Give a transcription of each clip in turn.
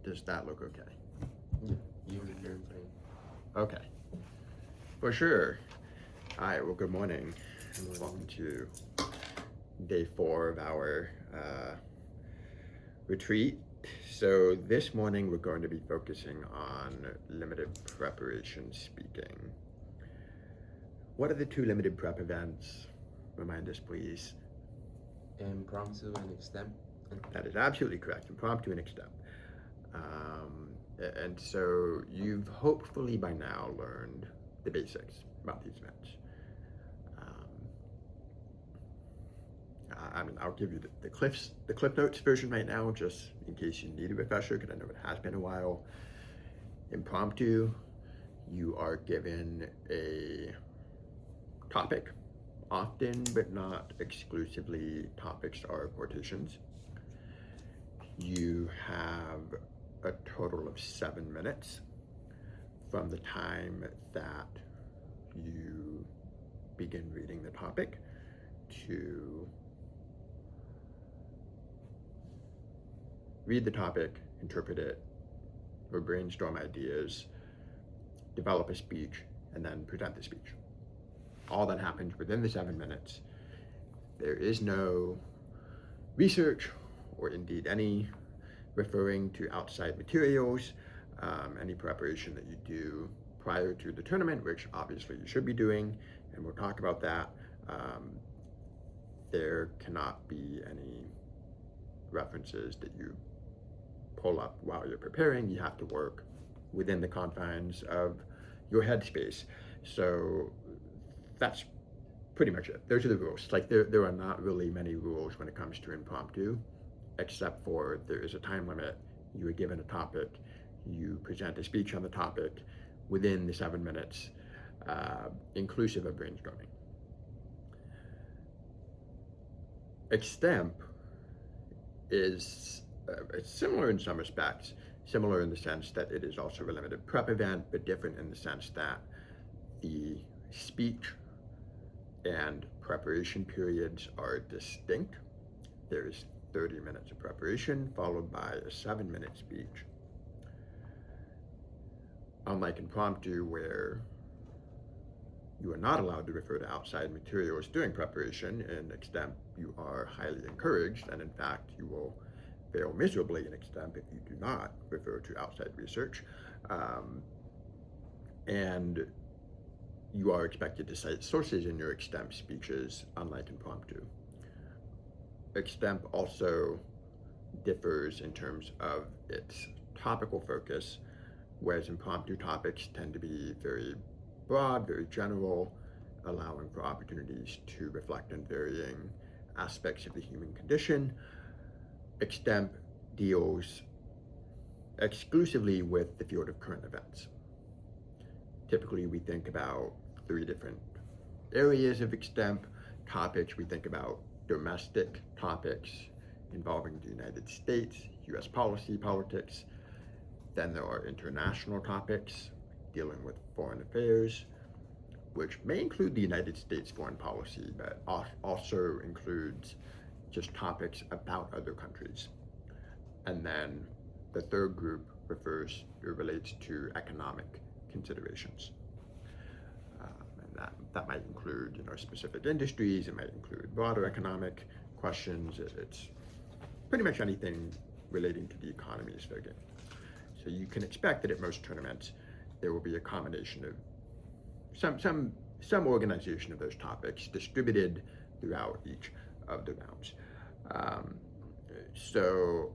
Does that look okay? Yeah, you're fine. Okay, for sure. All right, well, good morning. Good Welcome morning. to day 4 of our retreat. So, this morning we're going to be focusing on limited preparation speaking. What are the 2 limited prep events? Remind us, please. Impromptu and extemp. That is absolutely correct. Impromptu and extemp. And so you've hopefully by now learned the basics about these events. I mean, I'll give you the Cliff Notes version right now, just in case you need a refresher, because I know it has been a while. Impromptu, you are given a topic. Often, but not exclusively, topics are quotations. You have a total of 7 minutes from the time that you begin reading the topic to read the topic, interpret it, or brainstorm ideas, develop a speech, and then present the speech. All that happens within the 7 minutes. There is no research or indeed any referring to outside materials, any preparation that you do prior to the tournament, which obviously you should be doing, and we'll talk about that. There cannot be any references that you pull up while you're preparing. You have to work within the confines of your headspace. So that's pretty much it. Those are the rules. Like there are not really many rules when it comes to impromptu, except for there is a time limit. You are given a topic, you present a speech on the topic within the 7 minutes, inclusive of brainstorming. Extemp is similar in some respects, similar in the sense that it is also a limited prep event, but different in the sense that the speech and preparation periods are distinct. There's 30 minutes of preparation followed by a 7-minute speech. Unlike impromptu, where you are not allowed to refer to outside materials during preparation, in extemp you are highly encouraged, and in fact you will fail miserably in extemp if you do not refer to outside research. And you are expected to cite sources in your extemp speeches, unlike impromptu. Extemp also differs in terms of its topical focus, whereas impromptu topics tend to be very broad, very general, allowing for opportunities to reflect on varying aspects of the human condition. Extemp deals exclusively with the field of current events. Typically, we think about 3 different areas of extemp topics. We think about domestic topics involving the United States, US policy, politics. Then there are international topics dealing with foreign affairs, which may include the United States foreign policy, but also includes just topics about other countries. And then the third group relates to economic considerations. And that might include specific industries, it might include broader economic questions. It's pretty much anything relating to the economy is fair game. So you can expect that at most tournaments there will be a combination of some organization of those topics distributed throughout each of the rounds. So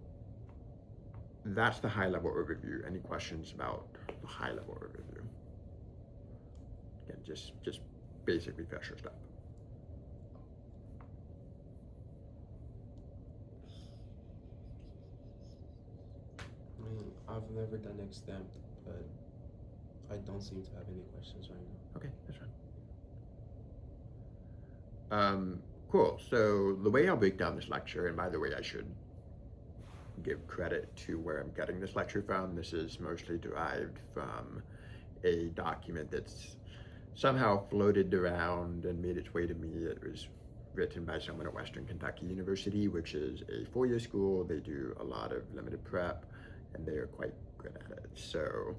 that's the high-level overview. Any questions about the high-level overview? Again, just basic refresher stuff. I mean, I've never done extemp, but I don't seem to have any questions right now. Okay, that's fine. Cool. So the way I'll break down this lecture, and by the way, I should give credit to where I'm getting this lecture from. This is mostly derived from a document that's somehow floated around and made its way to me. It was written by someone at Western Kentucky University, which is a 4-year school. They do a lot of limited prep, and they are quite good at it. So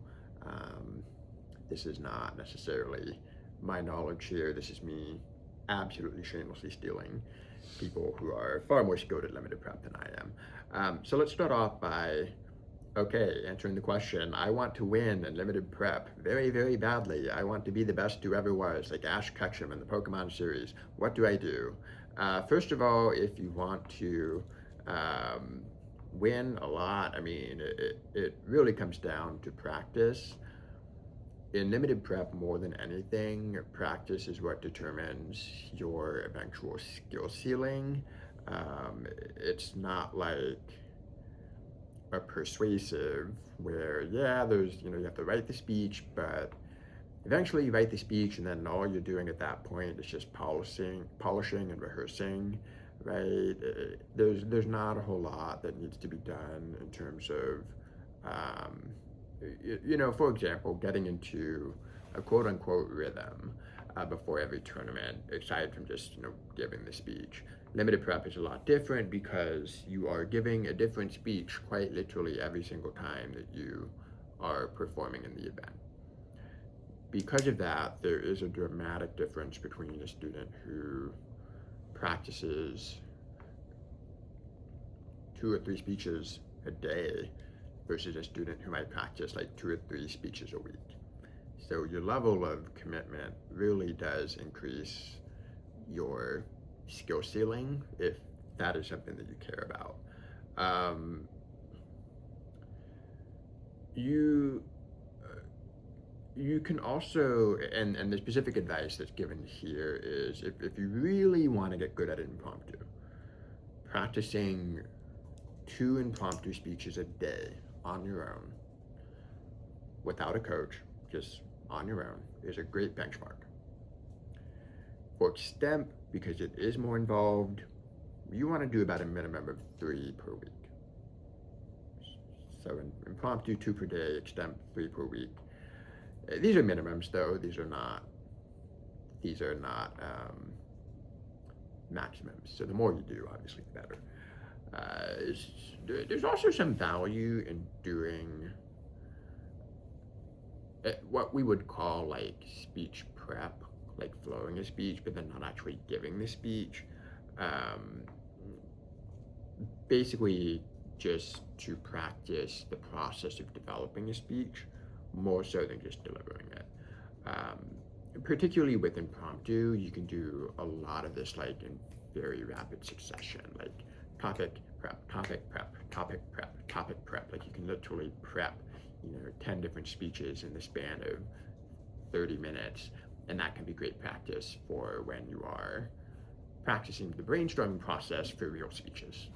this is not necessarily my knowledge here. This is me absolutely shamelessly stealing people who are far more skilled at limited prep than I am. So let's start off by, okay, answering the question. I want to win in limited prep very, very badly. I want to be the best who ever was, like Ash Ketchum in the Pokemon series. What do I do? First of all, if you want to win a lot, I mean, it really comes down to practice. In limited prep, more than anything, practice is what determines your eventual skill ceiling. It's not like a persuasive where, yeah, there's, you have to write the speech, but eventually you write the speech and then all you're doing at that point is just polishing and rehearsing, right? There's not a whole lot that needs to be done in terms of, for example, getting into a quote unquote rhythm before every tournament, aside from just, giving the speech. Limited prep is a lot different because you are giving a different speech quite literally every single time that you are performing in the event. Because of that, there is a dramatic difference between a student who practices 2 or 3 speeches a day versus a student who might practice like 2 or 3 speeches a week. So your level of commitment really does increase your skill ceiling if that is something that you care about. You can also, and the specific advice that's given here is if you really want to get good at impromptu, practicing 2 impromptu speeches a day on your own without a coach, just on your own, is a great benchmark. For extemp, because it is more involved, you want to do about a minimum of 3 per week. So impromptu 2 per day, extemp 3 per week. These are minimums though, these are not maximums. So the more you do, obviously the better. There's also some value in doing what we would call like speech prep, like flowing a speech, but then not actually giving the speech. Basically just to practice the process of developing a speech more so than just delivering it. Particularly with impromptu, you can do a lot of this like in very rapid succession, like topic prep, topic prep, topic prep, topic prep. Like you can literally prep, 10 different speeches in the span of 30 minutes. And that can be great practice for when you are practicing the brainstorming process for real speeches.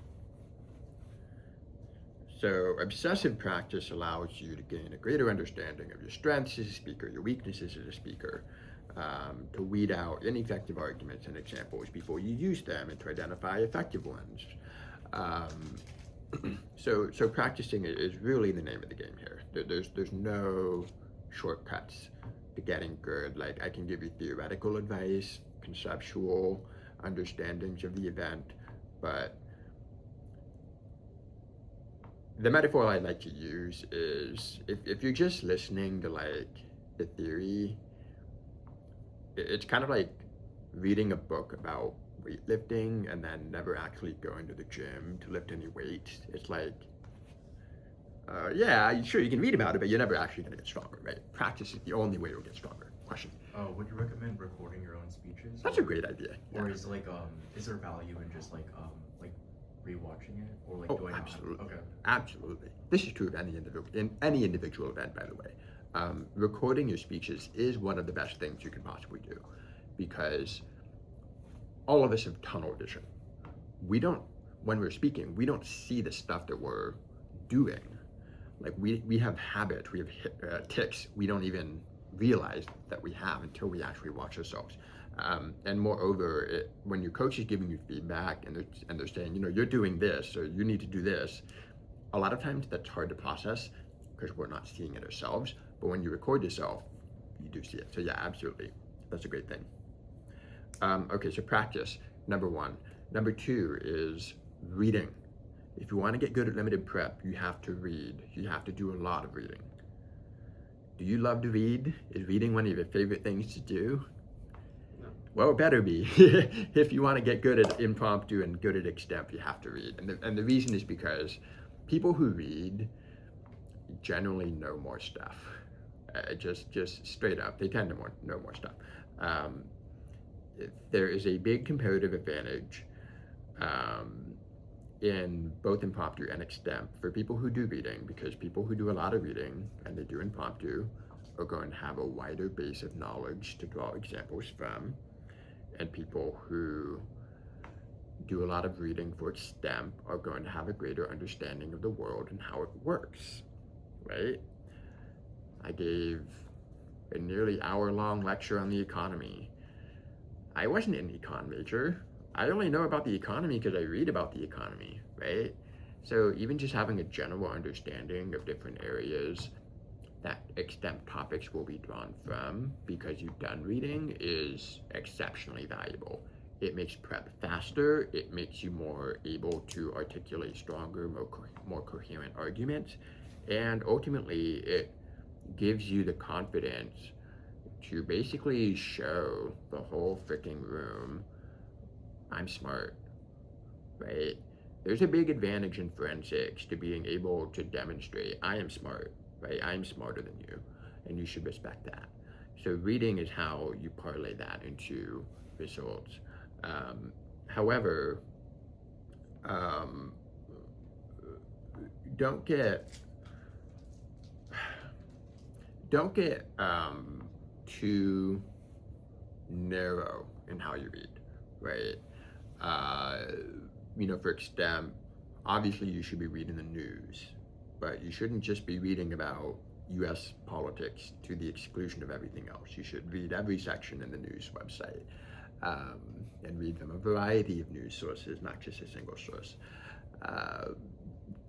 So obsessive practice allows you to gain a greater understanding of your strengths as a speaker, your weaknesses as a speaker, to weed out ineffective arguments and examples before you use them, and to identify effective ones. So practicing is really the name of the game here. There's no shortcuts to getting good. Like I can give you theoretical advice, conceptual understandings of the event, but the metaphor I like to use is if you're just listening to like the theory, it's kind of like reading a book about weightlifting and then never actually going to the gym to lift any weights. It's like, yeah, sure, you can read about it, but you're never actually going to get stronger, right? Practice is the only way you'll get stronger. Question. Would you recommend recording your own speeches? That's a great idea. Or is is there value in just like rewatching it or like doing absolutely. Okay. Absolutely. This is true of any individual event, by the way. Recording your speeches is one of the best things you can possibly do, because all of us have tunnel vision. When we're speaking, we don't see the stuff that we're doing. Like we have habits, we have tics we don't even realize that we have until we actually watch ourselves. And moreover, when your coach is giving you feedback and they're saying, you're doing this or you need to do this, a lot of times that's hard to process because we're not seeing it ourselves. But when you record yourself, you do see it. So yeah, absolutely, that's a great thing. Okay, so practice, number 1. Number 2 is reading. If you want to get good at limited prep, you have to read. You have to do a lot of reading. Do you love to read? Is reading one of your favorite things to do? No. Well, it better be. If you want to get good at impromptu and good at extemp, you have to read. And the reason is because people who read generally know more stuff. Just straight up, they tend to know more stuff. There is a big comparative advantage in both impromptu and extemp for people who do reading, because people who do a lot of reading and they do impromptu are going to have a wider base of knowledge to draw examples from, and people who do a lot of reading for extemp are going to have a greater understanding of the world and how it works, right? I gave a nearly hour-long lecture on the economy. I wasn't an econ major. I only know about the economy because I read about the economy, right? So even just having a general understanding of different areas that extemp topics will be drawn from because you've done reading is exceptionally valuable. It makes prep faster, it makes you more able to articulate stronger, more coherent arguments, and ultimately it gives you the confidence to basically show the whole freaking room, I'm smart, right? There's a big advantage in forensics to being able to demonstrate, I am smart, right? I'm smarter than you, and you should respect that. So reading is how you parlay that into results. However, don't get too narrow in how you read, right? For extemp, obviously you should be reading the news, but you shouldn't just be reading about US politics to the exclusion of everything else. You should read every section in the news website, and read from a variety of news sources, not just a single source.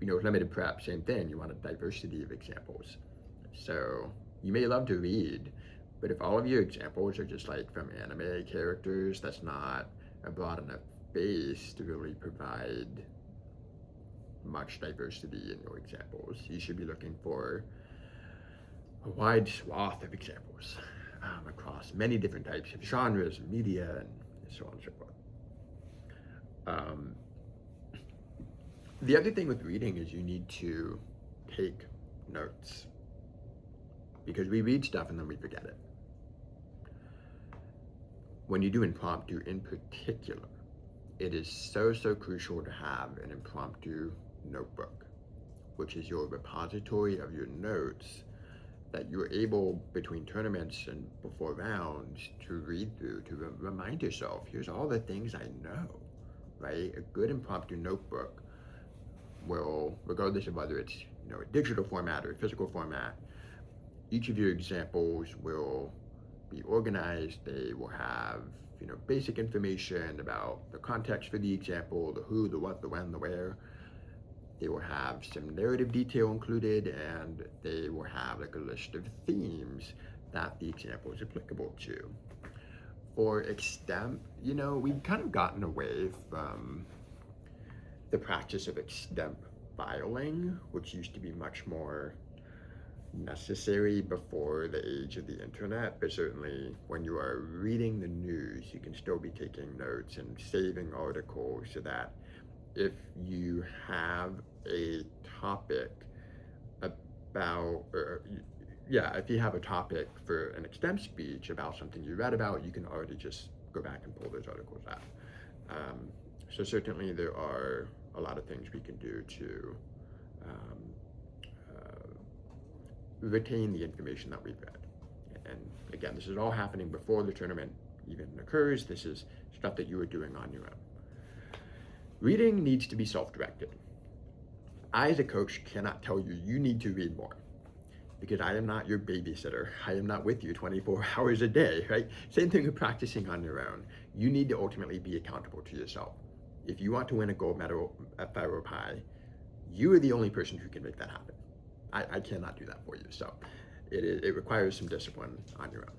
Limited prep, same thing. You want a diversity of examples. So you may love to read, but if all of your examples are just like from anime characters, that's not a broad enough base to really provide much diversity in your examples. You should be looking for a wide swath of examples across many different types of genres and media and so on and so forth. The other thing with reading is you need to take notes, because we read stuff and then we forget it. When you do impromptu in particular, it is so crucial to have an impromptu notebook, which is your repository of your notes that you're able, between tournaments and before rounds, to read through, to remind yourself, here's all the things I know, right? A good impromptu notebook will, regardless of whether it's a digital format or a physical format, each of your examples will be organized. They will have basic information about the context for the example, the who, the what, the when, the where. They will have some narrative detail included, and they will have like a list of themes that the example is applicable to. For extemp, we've kind of gotten away from the practice of extemp filing, which used to be much more necessary before the age of the internet, but certainly when you are reading the news, you can still be taking notes and saving articles so that if you have a topic if you have a topic for an extemp speech about something you read about, you can already just go back and pull those articles out. So certainly there are a lot of things we can do to retain the information that we've read. And again, this is all happening before the tournament even occurs. This is stuff that you are doing on your own. Reading needs to be self-directed. I, as a coach, cannot tell you, you need to read more, because I am not your babysitter. I am not with you 24 hours a day, right? Same thing with practicing on your own. You need to ultimately be accountable to yourself. If you want to win a gold medal at Faro Pi, you are the only person who can make that happen. I cannot do that for you. So it requires some discipline on your own.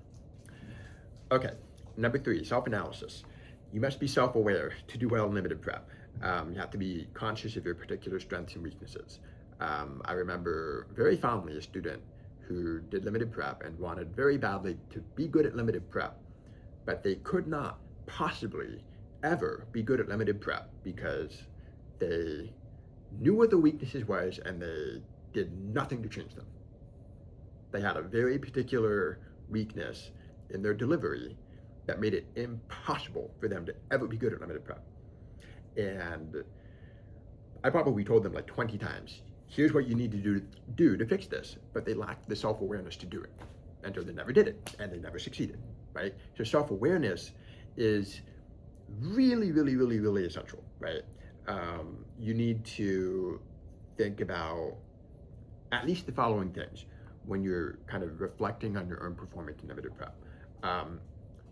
Okay, number 3, self-analysis. You must be self-aware to do well in limited prep. You have to be conscious of your particular strengths and weaknesses. I remember very fondly a student who did limited prep and wanted very badly to be good at limited prep, but they could not possibly ever be good at limited prep because they knew what the weaknesses was and they did nothing to change them. They had a very particular weakness in their delivery that made it impossible for them to ever be good at limited prep. And I probably told them like 20 times, here's what you need to do to fix this, but they lacked the self-awareness to do it. And so they never did it, and they never succeeded, right? So self-awareness is really, really, really, really essential, right? You need to think about at least the following things when you're kind of reflecting on your own performance in limited prep.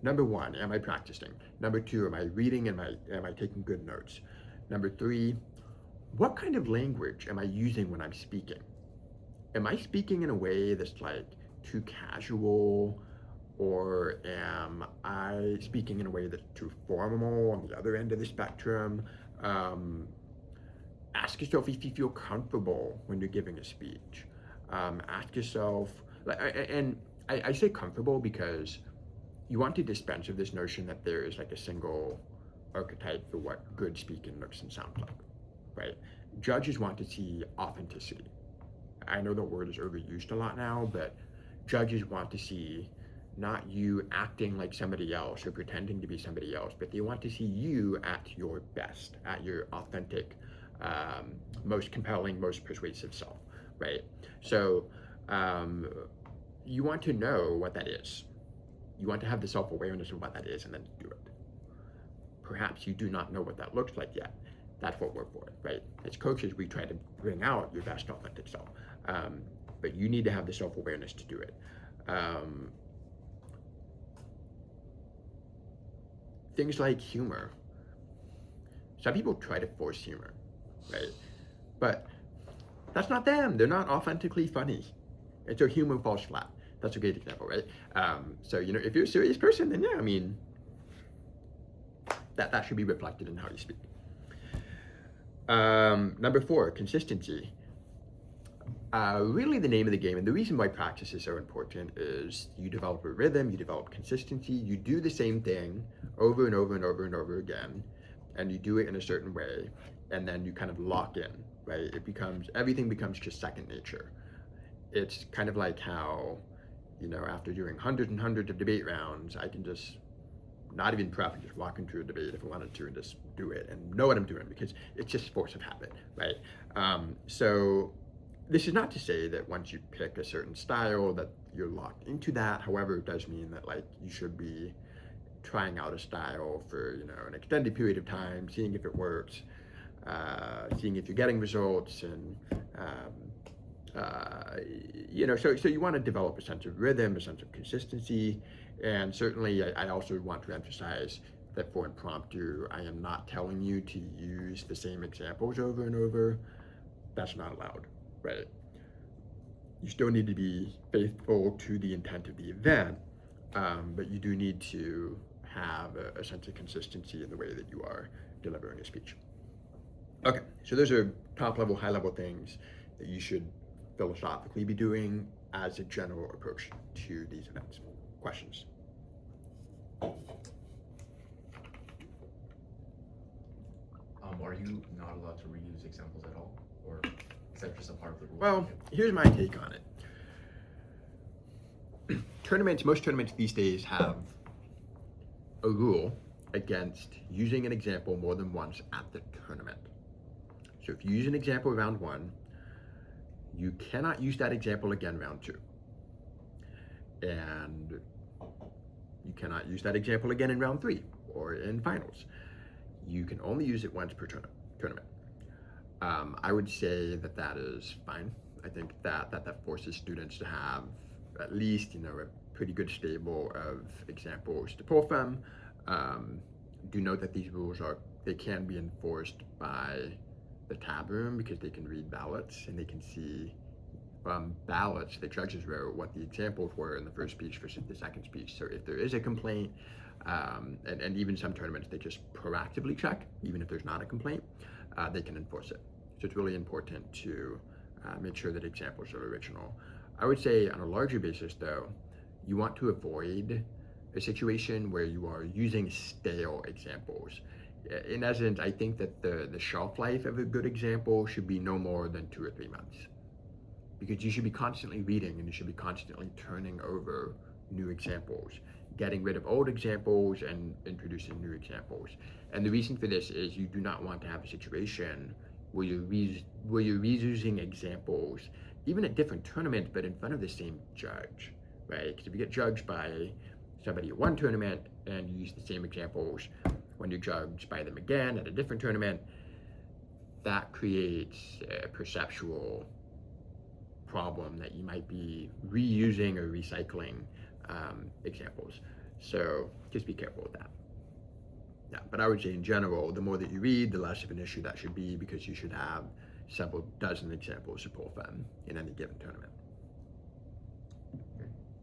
Number one, am I practicing? Number two, am I reading? Am I taking good notes? Number three, what kind of language am I using when I'm speaking? Am I speaking in a way that's like too casual, or am I speaking in a way that's too formal on the other end of the spectrum? Ask yourself if you feel comfortable when you're giving a speech. Ask yourself, I say comfortable because you want to dispense of this notion that there is like a single archetype for what good speaking looks and sounds like, right? Judges want to see authenticity. I know the word is overused a lot now, but judges want to see not you acting like somebody else or pretending to be somebody else, but they want to see you at your best, at your authentic, most compelling, most persuasive self, right? So you want to know what that is. You want to have the self-awareness of what that is and then do it. Perhaps you do not know what that looks like yet. That's what we're for, right? As coaches, we try to bring out your best authentic self. But you need to have the self-awareness to do it. Things like humor. Some people try to force humor, right? But that's not them. They're not authentically funny. And so humor falls flat. That's a great example, right? So, if you're a serious person, then yeah, I mean, that should be reflected in how you speak. Number 4, consistency. Really the name of the game, and the reason why practice is so important is you develop a rhythm, you develop consistency, you do the same thing over and over and over and over again, and you do it in a certain way, and then you kind of lock in, right? Everything becomes just second nature. It's kind of like how, after doing hundreds and hundreds of debate rounds, I can just not even prep and just walk into a debate if I wanted to and just do it and know what I'm doing because it's just force of habit, right? So this is not to say that once you pick a certain style that you're locked into that. However, it does mean that you should be trying out a style for an extended period of time, seeing if it works, seeing if you're getting results, and so you want to develop a sense of rhythm, a sense of consistency, and certainly I also want to emphasize that for impromptu, I am not telling you to use the same examples over and over. That's not allowed, right? You still need to be faithful to the intent of the event, but you do need to have a sense of consistency in the way that you are delivering a speech. Okay, so those are top-level, high-level things that you should philosophically be doing as a general approach to these events. Questions? Are you not allowed to reuse examples at all, or is that just a part of the rule? Well, here's my take on it. Most tournaments these days have a rule against using an example more than once at the tournament. So if you use an example round 1, you cannot use that example again round 2. And you cannot use that example again in round 3 or in finals. You can only use it once per tournament. I would say that is fine. I think that forces students to have at least a pretty good stable of examples to pull from. Do note that these rules can be enforced by the tab room because they can read ballots and they can see from ballots the judges wrote what the examples were in the first speech versus the second speech. So if there is a complaint, And even some tournaments, they just proactively check, even if there's not a complaint, they can enforce it. So it's really important to make sure that examples are original. I would say on a larger basis, though, you want to avoid a situation where you are using stale examples. In essence, I think that the shelf life of a good example should be no more than 2 or 3 months, because you should be constantly reading and you should be constantly turning over new examples, getting rid of old examples and introducing new examples. And the reason for this is you do not want to have a situation where you're reusing examples, even at different tournaments, but in front of the same judge, right? Because if you get judged by somebody at one tournament and you use the same examples when you're judged by them again at a different tournament, that creates a perceptual problem that you might be reusing or recycling examples. So just be careful with that. Yeah, but I would say in general, the more that you read, the less of an issue that should be, because you should have several dozen examples to pull from in any given tournament.